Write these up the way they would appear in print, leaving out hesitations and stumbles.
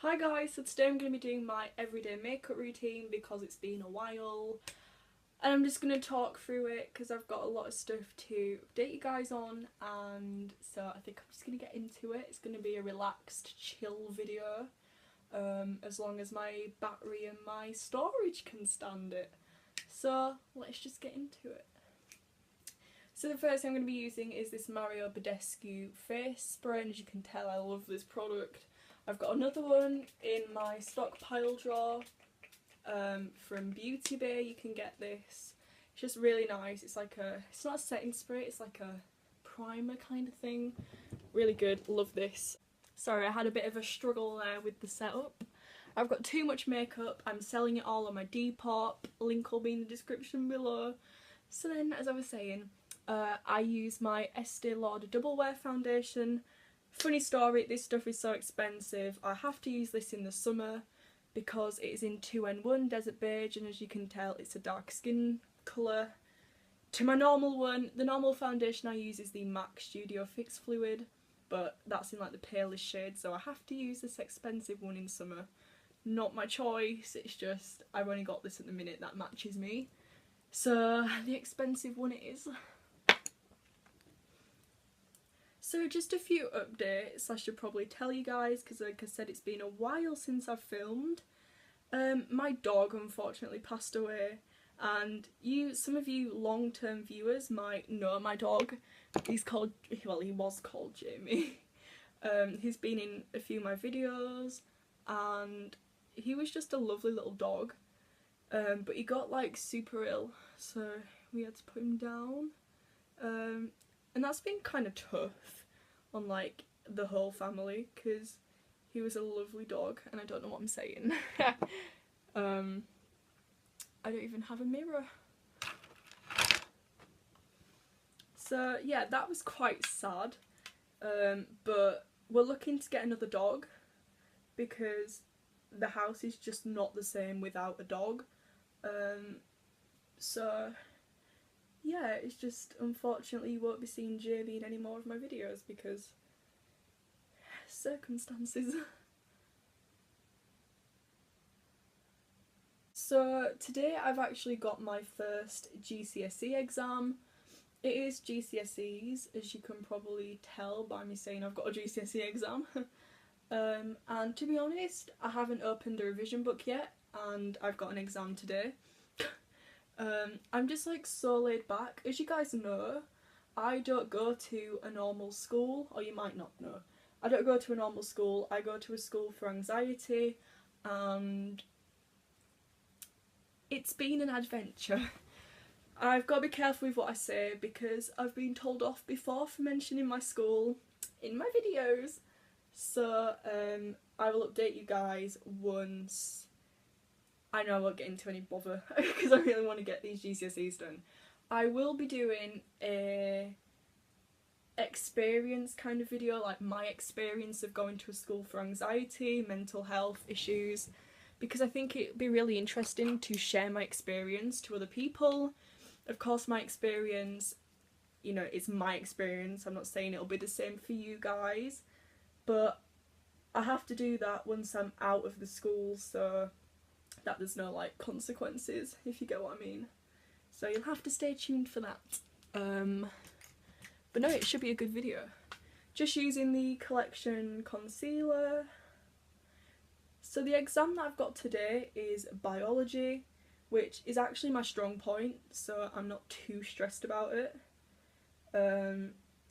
Hi guys, so today I'm going to be doing my everyday makeup routine because it's been a while and I'm just going to talk through it because I've got a lot of stuff to update you guys on, and so I think I'm just going to get into it. It's going to be a relaxed, chill video, as long as my battery and my storage can stand it. So let's just get into it. So the first thing I'm going to be using is this Mario Badescu face spray, and as you can tell I love this product. I've got another one in my stockpile drawer from Beauty Bay. You can get this. It's just really nice. It's like it's not a setting spray, it's like a primer kind of thing. Really good, love this. Sorry, I had a bit of a struggle there with the setup. I've got too much makeup. I'm selling it all on my Depop. Link will be in the description below. So then, as I was saying, I use my Estee Lauder Double Wear Foundation. Funny story, this stuff is so expensive. I have to use this in the summer because it is in 2N1 Desert Beige, and as you can tell it's a dark skin colour. To my normal one, the normal foundation I use is the MAC Studio Fix Fluid, but that's in like the palest shade, so I have to use this expensive one in summer. Not my choice, it's just I've only got this at the minute that matches me. So the expensive one it is. So just a few updates I should probably tell you guys, because like I said, it's been a while since I've filmed. My dog unfortunately passed away, and some of you long-term viewers might know my dog. He was called Jamie. He's been in a few of my videos, and he was just a lovely little dog. But he got like super ill, so we had to put him down. And that's been kind of tough on like the whole family because he was a lovely dog, and I don't know what I'm saying. I don't even have a mirror. So yeah, that was quite sad, but we're looking to get another dog because the house is just not the same without a dog. So yeah, it's just unfortunately you won't be seeing Jamie in any more of my videos because circumstances. So today I've actually got my first GCSE exam. It is GCSEs, as you can probably tell by me saying I've got a GCSE exam. And to be honest, I haven't opened a revision book yet, and I've got an exam today. I'm just like so laid back. As you guys know, I don't go to a normal school, or you might not know. I don't go to a normal school, I go to a school for anxiety, and it's been an adventure. I've got to be careful with what I say because I've been told off before for mentioning my school in my videos. So I will update you guys once I know I won't get into any bother because I really want to get these GCSEs done. I will be doing a experience kind of video, like my experience of going to a school for anxiety, mental health issues, because I think it'd be really interesting to share my experience to other people. Of course my experience, you know, it's my experience. I'm not saying it'll be the same for you guys, but I have to do that once I'm out of the school so that there's no like consequences, if you get what I mean. So you'll have to stay tuned for that. But no, it should be a good video. Just using the collection concealer. So the exam that I've got today is biology, which is actually my strong point, so I'm not too stressed about it.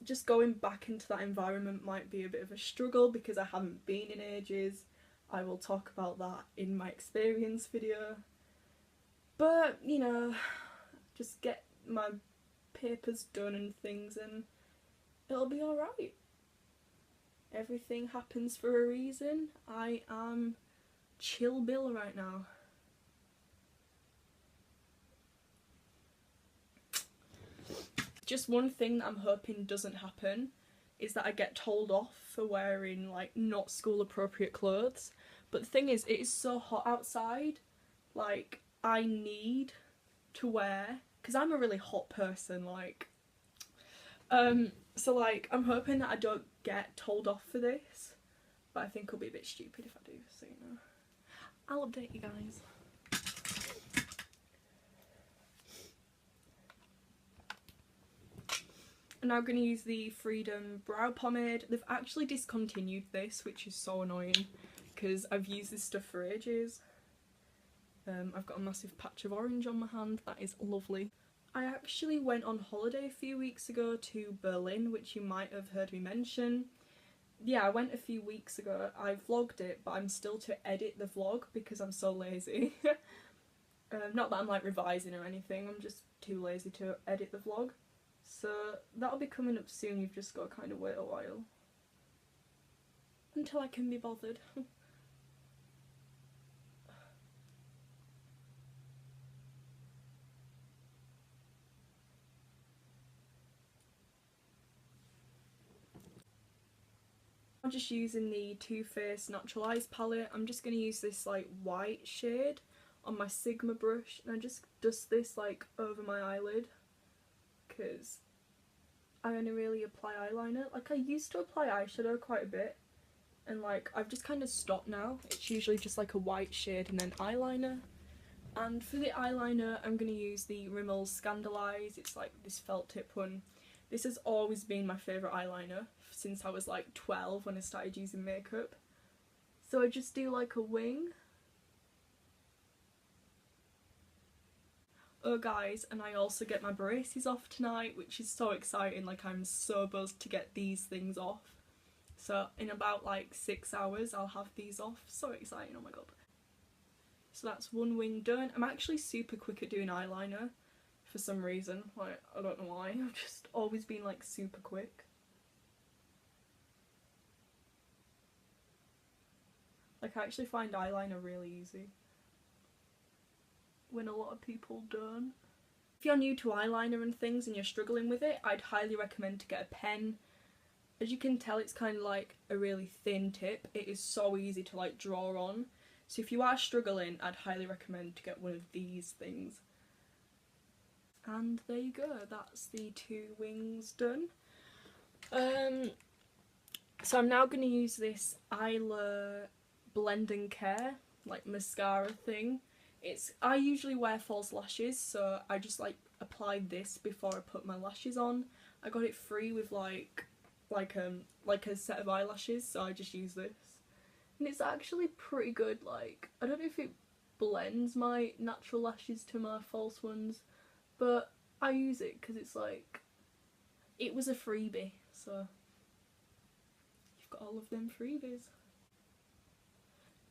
Just going back into that environment might be a bit of a struggle because I haven't been in ages. I will talk about that in my experience video. But, you know, just get my papers done and things and it'll be alright. Everything happens for a reason. I am chill Bill right now. Just one thing that I'm hoping doesn't happen is that I get told off for wearing like not school appropriate clothes. But the thing is, it is so hot outside, like I need to wear, because I'm a really hot person, like so like I'm hoping that I don't get told off for this. but I think it'll be a bit stupid if I do, so you know. I'll update you guys. I'm now going to use the Freedom Brow Pomade. They've actually discontinued this, which is so annoying because I've used this stuff for ages. I've got a massive patch of orange on my hand, that is lovely. I actually went on holiday a few weeks ago to Berlin, which you might have heard me mention. Yeah, I went a few weeks ago. I vlogged it, but I'm still to edit the vlog because I'm so lazy. Not that I'm like revising or anything, I'm just too lazy to edit the vlog. So that'll be coming up soon, you've just got to kind of wait a while. Until I can be bothered. I'm just using the Too Faced Natural Eyes palette. I'm just going to use this like white shade on my Sigma brush, and I just dust this like over my eyelid because I only really apply eyeliner. Like I used to apply eyeshadow quite a bit, and like I've just kind of stopped now. It's usually just like a white shade and then eyeliner. And for the eyeliner I'm going to use the Rimmel Scandaleyes. It's like this felt tip one. This has always been my favourite eyeliner since I was like 12 when I started using makeup. So I just do like a wing. Oh guys, and I also get my braces off tonight, which is so exciting. Like I'm so buzzed to get these things off. So in about like 6 hours I'll have these off. So exciting, oh my god. So that's one wing done. I'm actually super quick at doing eyeliner for some reason. Like I don't know why, I've just always been like super quick. Like I actually find eyeliner really easy, when a lot of people don't. If you're new to eyeliner and things and you're struggling with it, I'd highly recommend to get a pen. As you can tell, it's kind of like a really thin tip. It is so easy to like draw on. So if you are struggling, I'd highly recommend to get one of these things. And there you go, that's the two wings done. So I'm now going to use this Isla Blend and Care like mascara thing. I usually wear false lashes, so I just like apply this before I put my lashes on. I got it free with like a set of eyelashes, so I just use this. And it's actually pretty good. Like I don't know if it blends my natural lashes to my false ones, but I use it because it's like, it was a freebie, so you've got all of them freebies.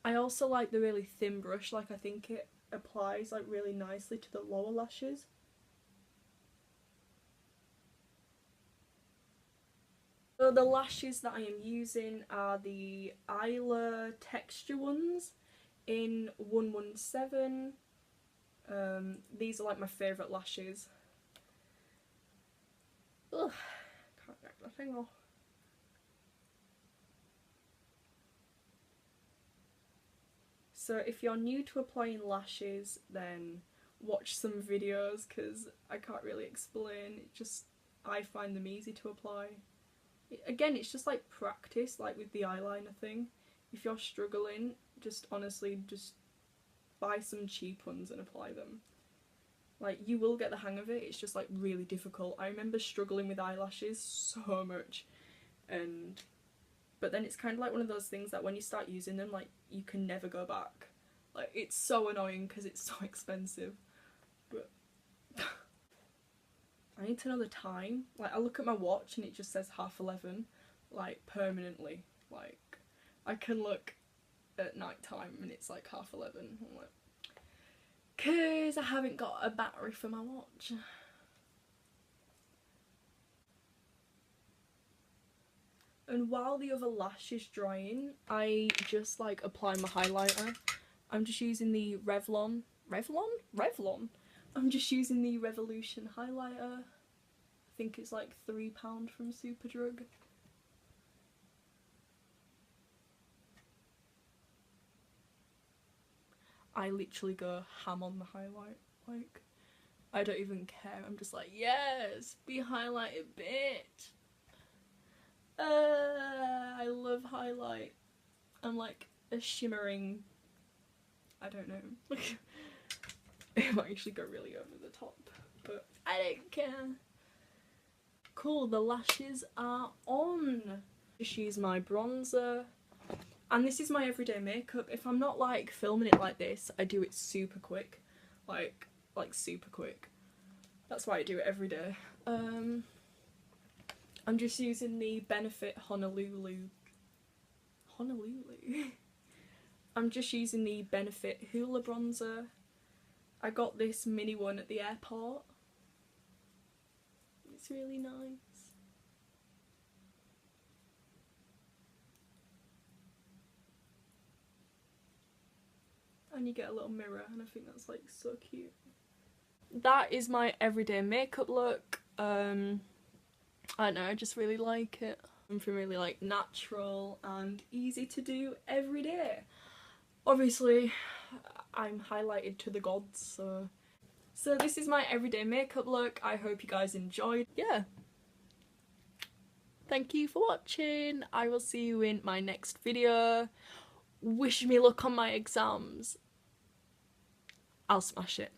I also like the really thin brush, like I think it applies like really nicely to the lower lashes. So the lashes that I am using are the Isla Texture ones in 117. These are like my favourite lashes. Ugh, can't get the thing off. So if you're new to applying lashes, then watch some videos because I can't really explain. I find them easy to apply. Again, it's just like practice, like with the eyeliner thing. If you're struggling, just honestly just buy some cheap ones and apply them. Like you will get the hang of it, it's just like really difficult. I remember struggling with eyelashes so much, but then it's kind of like one of those things that when you start using them, like you can never go back. Like it's so annoying because it's so expensive. But I need to know the time. Like I look at my watch and it just says 11:30, like permanently. Like I can look at night time and it's like 11:30. I'm like, cause I haven't got a battery for my watch. And while the other lash is drying, I just like apply my highlighter. I'm just using the Revlon. I'm just using the Revolution highlighter. I think it's like £3 from Superdrug. I literally go ham on the highlight. Like, I don't even care. I'm just like, yes, be highlighted, bitch. I love highlight. I'm like a shimmering, I don't know. It might actually go really over the top, but I don't care. Cool, the lashes are on. Just use my bronzer. And this is my everyday makeup. If I'm not like filming it like this, I do it super quick. Like super quick. That's why I do it every day. I'm just using the Benefit Honolulu. I'm just using the Benefit Hoola bronzer. I got this mini one at the airport. It's really nice. And you get a little mirror, and I think that's like so cute. That is my everyday makeup look. I don't know, I just really like it. Something really like natural and easy to do every day. Obviously, I'm highlighted to the gods, so this is my everyday makeup look. I hope you guys enjoyed. Yeah. Thank you for watching. I will see you in my next video. Wish me luck on my exams. I'll smash it.